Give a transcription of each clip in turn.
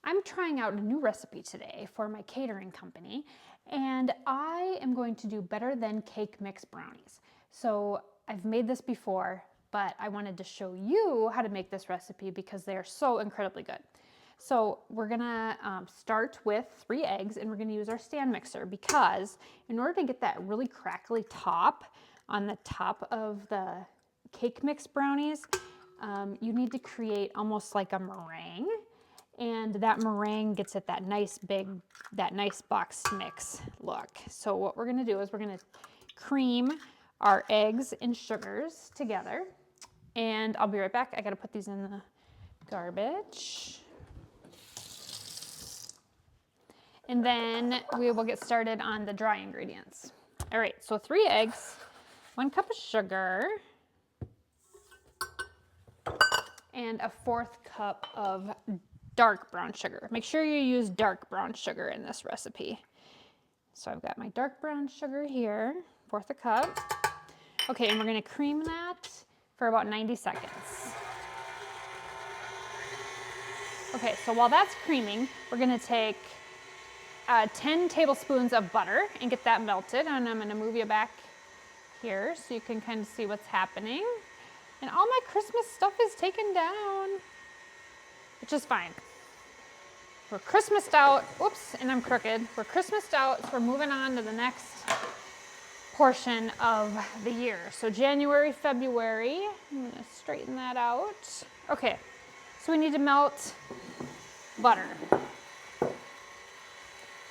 I'm trying out a new recipe today for my catering company, and I am going to do better than cake mix brownies. So I've made this before, but I wanted to show you how to make this recipe because they are so incredibly good. So we're gonna start with 3 eggs, and we're gonna use our stand mixer because in order to get that really crackly top on the top of the cake mix brownies, you need to create almost like a meringue. And that meringue gets it that nice box mix look. So what we're gonna do is we're gonna cream our eggs and sugars together. And I'll be right back. I gotta put these in the garbage. And then we will get started on the dry ingredients. All right, so 3 eggs, 1 cup of sugar, and a 1/4 cup of dark brown sugar. Make sure you use dark brown sugar in this recipe. So I've got my dark brown sugar here, 1/4 cup. Okay, and we're gonna cream that for about 90 seconds. Okay, so while that's creaming, we're gonna take 10 tablespoons of butter and get that melted. And I'm gonna move you back here so you can kind of see what's happening. And all my Christmas stuff is taken down, which is fine. We're Christmased out. Whoops, and I'm crooked. We're Christmased out, so we're moving on to the next portion of the year. So January, February, I'm gonna straighten that out. Okay, so we need to melt butter.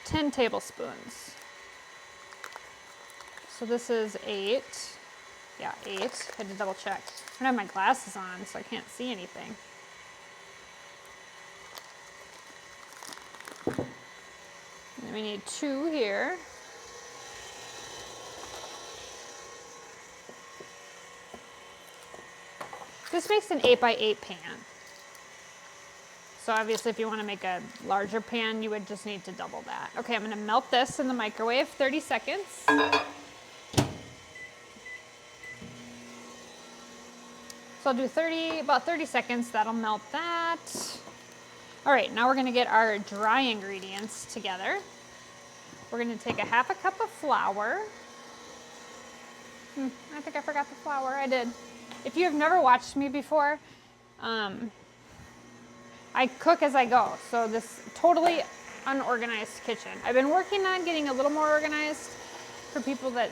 10 tablespoons. So this is 8. Yeah, 8. Had to double check. I don't have my glasses on, so I can't see anything. And then we need 2 here. This makes an 8x8 pan. So obviously if you want to make a larger pan, you would just need to double that. Okay, I'm going to melt this in the microwave 30 seconds. So I'll do about 30 seconds, that'll melt that. All right, now we're gonna get our dry ingredients together. We're gonna take a 1/2 cup of flour. I think I forgot the flour, I did. If you have never watched me before, I cook as I go, so this totally unorganized kitchen. I've been working on getting a little more organized for people that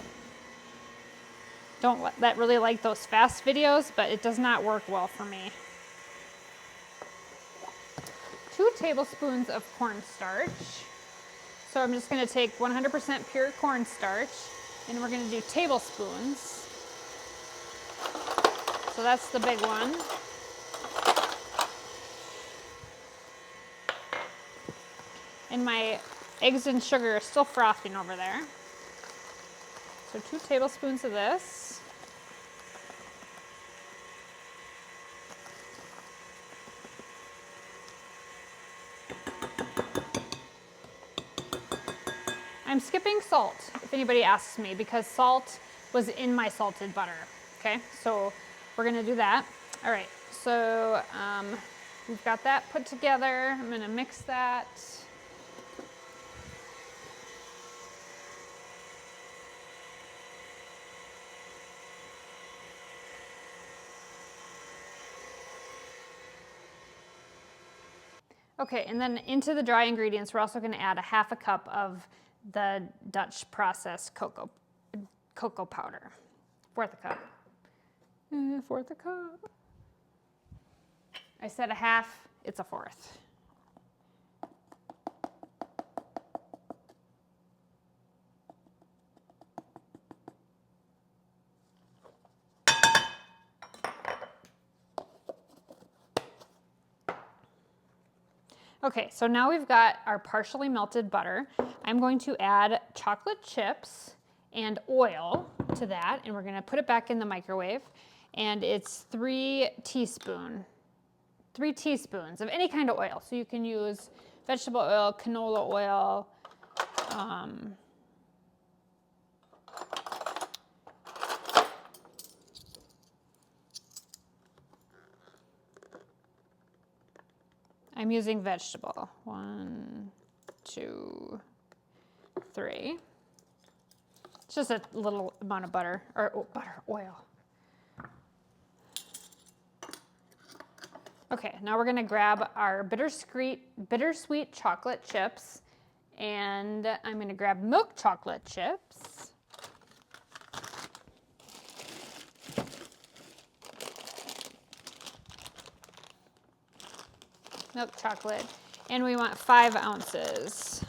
really like those fast videos, but it does not work well for me. 2 tablespoons of cornstarch. So I'm just gonna take 100% pure cornstarch, and we're gonna do tablespoons. So that's the big one. And my eggs and sugar are still frothing over there. So 2 tablespoons of this. I'm skipping salt, if anybody asks me, because salt was in my salted butter, okay? So we're gonna do that. All right, so we've got that put together. I'm gonna mix that. Okay, and then into the dry ingredients, we're also gonna add a 1/2 cup of the Dutch processed cocoa powder. 1/4 cup. 1/4 cup. I said a 1/2, it's a 1/4. Okay, so now we've got our partially melted butter. I'm going to add chocolate chips and oil to that, and we're gonna put it back in the microwave. And it's 3 teaspoons of any kind of oil. So you can use vegetable oil, canola oil, I'm using vegetable. 1, 2, 3. It's just a little amount of butter, or oil. Okay, now we're gonna grab our bittersweet chocolate chips, and I'm gonna grab milk chocolate chips. Milk chocolate, and we want 5 ounces.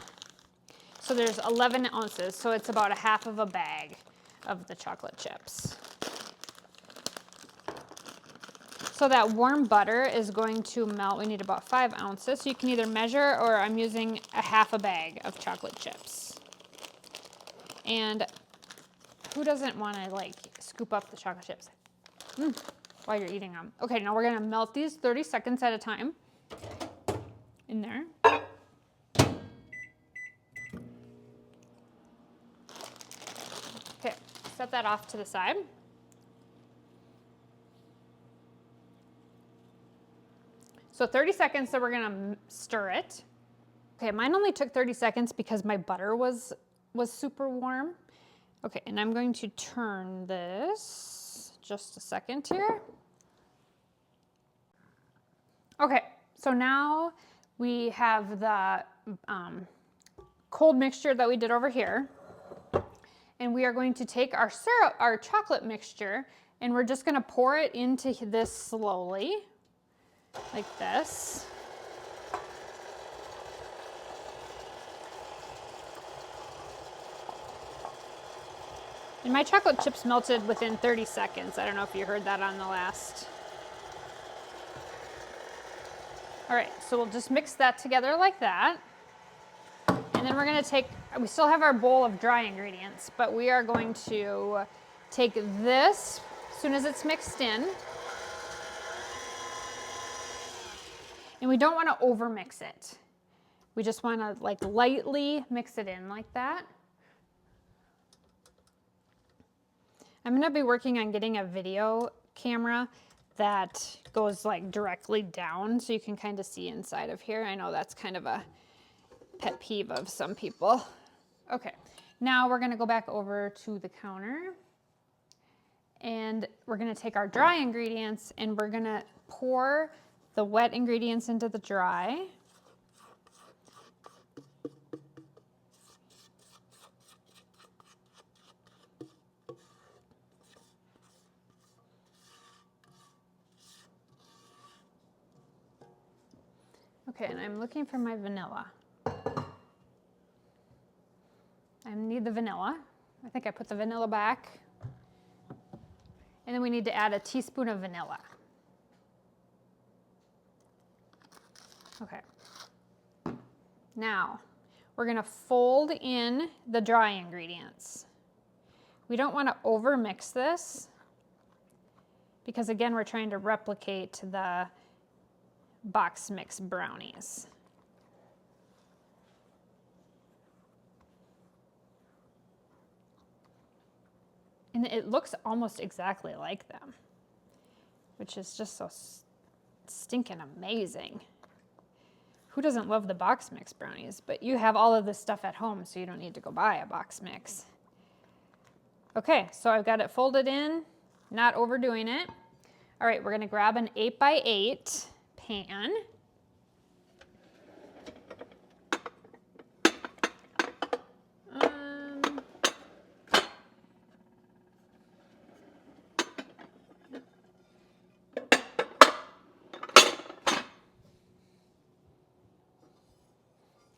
So there's 11 ounces, so it's about 1/2 of a bag of the chocolate chips. So that warm butter is going to melt. We need about 5 ounces. So you can either measure, or I'm using 1/2 a bag of chocolate chips. And who doesn't want to like scoop up the chocolate chips while you're eating them? Okay, now we're gonna melt these 30 seconds at a time in there. Okay, set that off to the side. So 30 seconds, so we're gonna stir it. Okay, mine only took 30 seconds because my butter was super warm. Okay, and I'm going to turn this just a second here. Okay, so now we have the cold mixture that we did over here. And we are going to take our syrup, our chocolate mixture, and we're just gonna pour it into this slowly. Like this. And my chocolate chips melted within 30 seconds. I don't know if you heard that on the last. All right, so we'll just mix that together like that. And then we're gonna take, we still have our bowl of dry ingredients, but we are going to take this as soon as it's mixed in. And we don't want to over mix it. We just want to like lightly mix it in like that. I'm going to be working on getting a video camera that goes like directly down so you can kind of see inside of here. I know that's kind of a pet peeve of some people. Okay, now we're going to go back over to the counter, and we're going to take our dry ingredients and we're going to pour the wet ingredients into the dry. Okay, and I'm looking for my vanilla. I need the vanilla. I think I put the vanilla back. And then we need to add a teaspoon of vanilla. Okay. Now, we're gonna fold in the dry ingredients. We don't wanna over mix this because again, we're trying to replicate the box mix brownies. And it looks almost exactly like them, which is just so stinking amazing. Who doesn't love the box mix brownies? But you have all of this stuff at home, so you don't need to go buy a box mix. Okay, so I've got it folded in, not overdoing it. All right, we're gonna grab an 8x8 pan.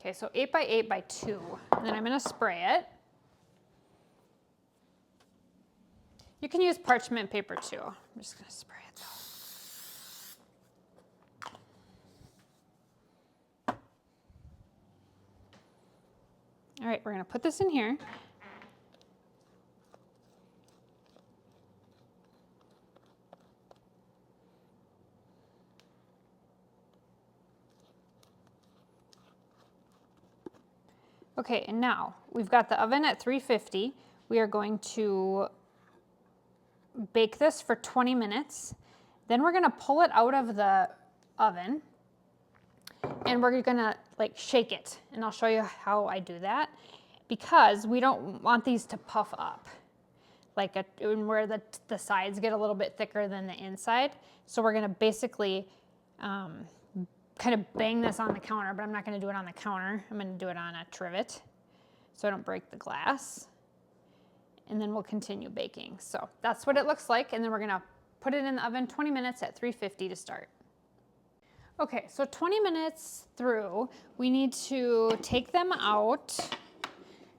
Okay, so 8x8 by 2, and then I'm gonna spray it. You can use parchment paper too. I'm just gonna spray it though. All right, we're gonna put this in here. Okay, and now we've got the oven at 350. We are going to bake this for 20 minutes. Then we're gonna pull it out of the oven and we're gonna like shake it. And I'll show you how I do that, because we don't want these to puff up, like where the sides get a little bit thicker than the inside. So we're gonna basically kind of bang this on the counter, but I'm not gonna do it on the counter. I'm gonna do it on a trivet so I don't break the glass. And then we'll continue baking. So that's what it looks like. And then we're gonna put it in the oven 20 minutes at 350 to start. Okay, so 20 minutes through, we need to take them out,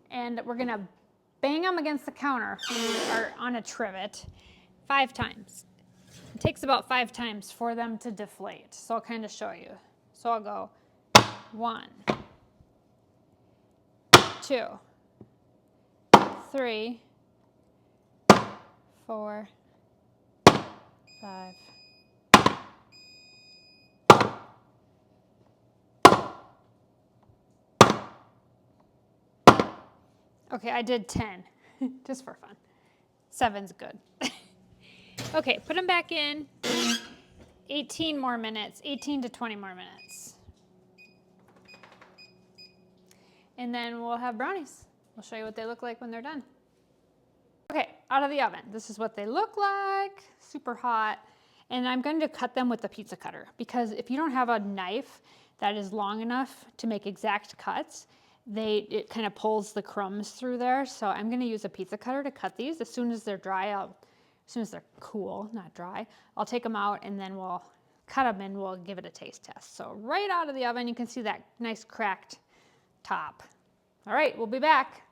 and we're gonna bang them against the counter or on a trivet 5 times. It takes about 5 times for them to deflate. So I'll kind of show you. So I'll go 1, 2, 3, 4, 5. Okay, I did 10, just for fun. 7's good. Okay, put them back in. 18 more minutes, 18 to 20 more minutes. And then we'll have brownies. We'll show you what they look like when they're done. Okay, out of the oven. This is what they look like, super hot. And I'm going to cut them with the pizza cutter, because if you don't have a knife that is long enough to make exact cuts, it kind of pulls the crumbs through there. So I'm going to use a pizza cutter to cut these. As soon as they're dry, as soon as they're cool, not dry, I'll take them out and then we'll cut them and we'll give it a taste test. So right out of the oven, you can see that nice cracked top. All right, we'll be back.